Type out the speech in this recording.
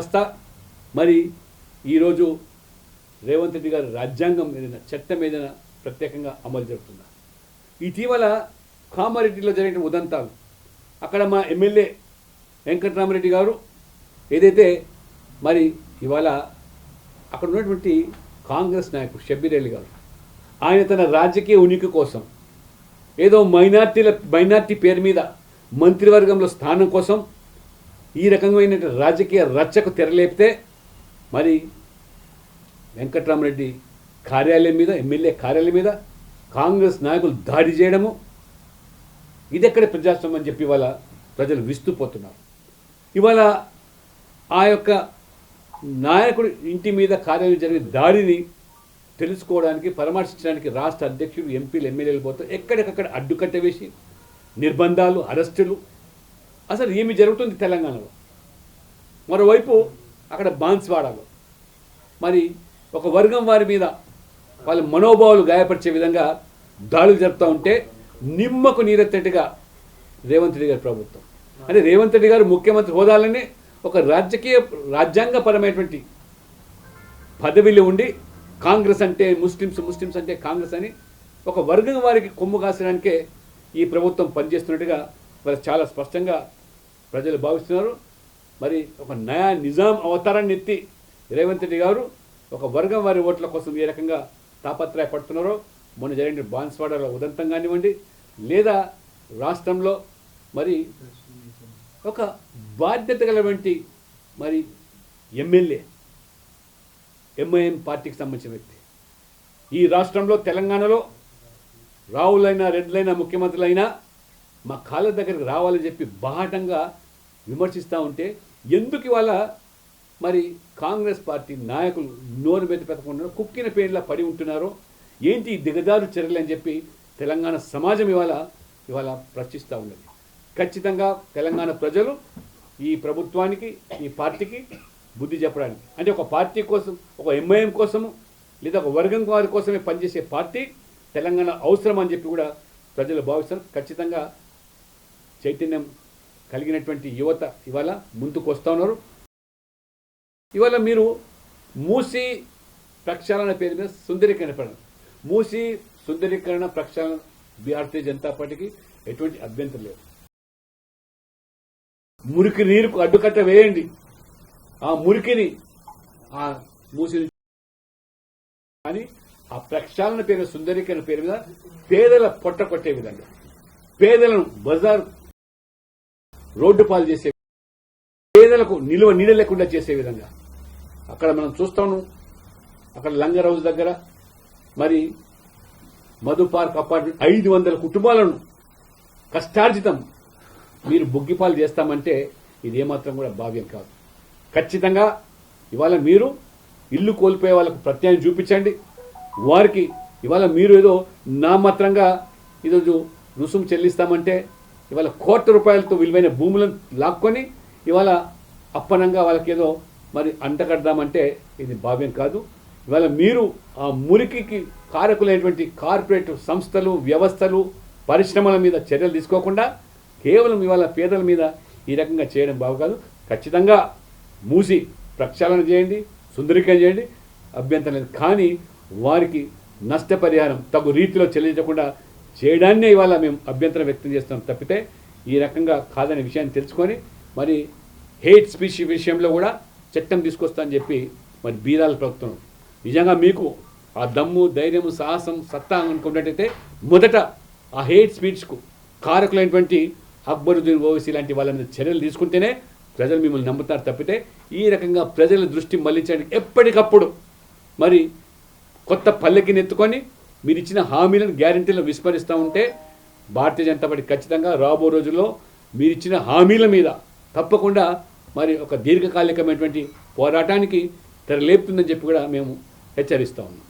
వ్యవస్థ మరి ఈరోజు రేవంత్ రెడ్డి గారు రాజ్యాంగం ఏదైనా చట్టం ఏదైనా ప్రత్యేకంగా అమలు జరుగుతుందా? ఇటీవల కామారెడ్డిలో జరిగిన ఉదంతాలు, అక్కడ మా ఎమ్మెల్యే వెంకటరామరెడ్డి గారు ఏదైతే మరి ఇవాళ అక్కడ ఉన్నటువంటి కాంగ్రెస్ నాయకుడు షబ్బీర్ అలీ గారు ఆయన తన రాజకీయ ఉనికి కోసం ఏదో మైనార్టీ పేరు మీద మంత్రివర్గంలో స్థానం కోసం ఈ రకమైన రాజకీయ రచ్చకు తెరలేపితే మరి వెంకటరామరెడ్డి కార్యాలయం మీద, ఎమ్మెల్యే కార్యాలయం మీద కాంగ్రెస్ నాయకులు దాడి చేయడము, ఇది ఎక్కడ ప్రజాస్వామ్యం అని చెప్పి ఇవాళ ప్రజలు విస్తుపోతున్నారు. ఇవాళ ఆ యొక్క నాయకుడి ఇంటి మీద కార్యాలయం జరిగిన దాడిని తెలుసుకోవడానికి, పరామర్శించడానికి రాష్ట్ర అధ్యక్షులు, ఎంపీలు, ఎమ్మెల్యేలు పోతే ఎక్కడికక్కడ అడ్డుకట్ట వేసి నిర్బంధాలు, అరెస్టులు, అసలు ఏమి జరుగుతుంది తెలంగాణలో. మరోవైపు అక్కడ బాన్స్వాడలో మరి ఒక వర్గం వారి మీద వాళ్ళ మనోభావాలు గాయపరిచే విధంగా దాడులు జరుపుతూ ఉంటే నిమ్మకు నీరెత్తట్టుగా రేవంత్ రెడ్డి గారి ప్రభుత్వం, అంటే రేవంత్ రెడ్డి గారు ముఖ్యమంత్రి హోదాలనే ఒక రాజ్యాంగపరమైనటువంటి పదవిలో ఉండి కాంగ్రెస్ అంటే ముస్లిమ్స్ అంటే కాంగ్రెస్ అని ఒక వర్గం వారికి కొమ్ము కాసడానికే ఈ ప్రభుత్వం పనిచేస్తున్నట్టుగా మరి చాలా స్పష్టంగా ప్రజలు భావిస్తున్నారు. మరి ఒక నయా నిజాం అవతారాన్ని ఎత్తి రేవంత్ రెడ్డి గారు ఒక వర్గం వారి ఓట్ల కోసం ఏ రకంగా తాపత్రయపడుతున్నారో మొన్న జరిగిన బాన్స్వాడలో ఉదంతం కానివ్వండి, లేదా రాష్ట్రంలో మరి ఒక బాధ్యత గలవంటి మరి ఎమ్మెల్యే ఎంఐఎం పార్టీకి సంబంధించిన వ్యక్తి ఈ రాష్ట్రంలో తెలంగాణలో రావులైనా రెడ్లైనా ముఖ్యమంత్రులైనా మా కాళ్ళ దగ్గరికి రావాలని చెప్పి బాహటంగా విమర్శిస్తూ ఉంటే ఎందుకు ఇవాళ మరి కాంగ్రెస్ పార్టీ నాయకులు నోరు మీద పెట్టకుండా కుక్కిన పేర్లా పడి ఉంటున్నారో ఏంటి దిగజారు చర్యలు అని చెప్పి తెలంగాణ సమాజం ఇవాళ ప్రశ్నిస్తూ ఉన్నది. ఖచ్చితంగా తెలంగాణ ప్రజలు ఈ ప్రభుత్వానికి, ఈ పార్టీకి బుద్ధి చెప్పడానికి, అంటే ఒక పార్టీ కోసం, ఒక ఎంఐఎం కోసము లేదా ఒక వర్గం వారి కోసమే పనిచేసే పార్టీ తెలంగాణ అవసరం అని చెప్పి కూడా ప్రజలు భావిస్తారు. ఖచ్చితంగా చైతన్యం కలిగినటువంటి యువత ఇవాళ ముందుకు వస్తూ ఉన్నారు. ఇవాళ మీరు మూసీ ప్రక్షాళన పేరు మీద మూసీ సుందరీకరణ ప్రక్షాళన భారతీయ జనతా పార్టీకి ఎటువంటి అభ్యంతరం లేదు. మురికి నీరుకు అడ్డుకట్ట వేయండి, ఆ మురికిని ఆ మూసి కానీ ఆ ప్రక్షాళన పేరు, సుందరీకరణ పేరు మీద పేదల పొట్ట కొట్టే విధంగా, పేదలను బజార్ రోడ్డు పాలు చేసే, పేదలకు నిలువ నీడ లేకుండా చేసే విధంగా అక్కడ మనం చూస్తాము. అక్కడ లంగర్ హౌస్ దగ్గర మరి మధు పార్క్ అపార్ట్మెంట్ 500 కుటుంబాలను కష్టార్జితం మీరు బుగ్గిపాలు చేస్తామంటే ఇది ఏమాత్రం కూడా భావ్యం కాదు. ఖచ్చితంగా ఇవాళ మీరు ఇల్లు కోల్పోయే వాళ్ళకు ప్రత్యామ్నాయం చూపించండి. వారికి ఇవాళ మీరు ఏదో నామాత్రంగా ఈరోజు రుసుము చెల్లిస్తామంటే ఇవాళ ₹1,00,00,000 విలువైన భూములను లాక్కొని ఇవాళ అప్పనంగా వాళ్ళకి ఏదో మరి అంటకడదామంటే ఇది భావ్యం కాదు. ఇవాళ మీరు ఆ మురికికి కారకులైనటువంటి కార్పొరేట్ సంస్థలు, వ్యవస్థలు, పరిశ్రమల మీద చర్యలు తీసుకోకుండా కేవలం ఇవాళ పేదల మీద ఈ రకంగా చేయడం బాగు కాదు. ఖచ్చితంగా మూసి ప్రక్షాళన చేయండి, సుందరీకరణ చేయండి, అభ్యంతరం లేదు. కానీ వారికి నష్టపరిహారం తగు రీతిలో చెల్లించకుండా చేయడాన్నే ఇవాళ మేము అభ్యంతరం వ్యక్తం చేస్తాం తప్పితే ఈ రకంగా కాదనే విషయాన్ని తెలుసుకొని మరి హేట్ స్పీచ్ విషయంలో కూడా చట్టం తీసుకొస్తామని చెప్పి మరి బీరాల ప్రభుత్వం నిజంగా మీకు ఆ దమ్ము, ధైర్యము, సాహసం, సత్తా అనుకున్నట్టయితే మొదట ఆ హేట్ స్పీచ్కు కారకులైనటువంటి అక్బరుద్దీన్ ఓవైసీ లాంటి వాళ్ళ మీద చర్యలు తీసుకుంటేనే ప్రజలు మిమ్మల్ని నమ్ముతారు తప్పితే ఈ రకంగా ప్రజల దృష్టి మళ్లించడానికి ఎప్పటికప్పుడు మరి కొత్త పల్లెకిని ఎత్తుకొని మీరు ఇచ్చిన హామీలను, గ్యారెంటీలను విస్మరిస్తూ ఉంటే భారతీయ జనతా పార్టీ ఖచ్చితంగా రాబో రోజుల్లో మీరు ఇచ్చిన హామీల మీద తప్పకుండా మరి ఒక దీర్ఘకాలికమైనటువంటి పోరాటానికి తెరలేపుతుందని చెప్పి కూడా మేము హెచ్చరిస్తూ ఉన్నాం.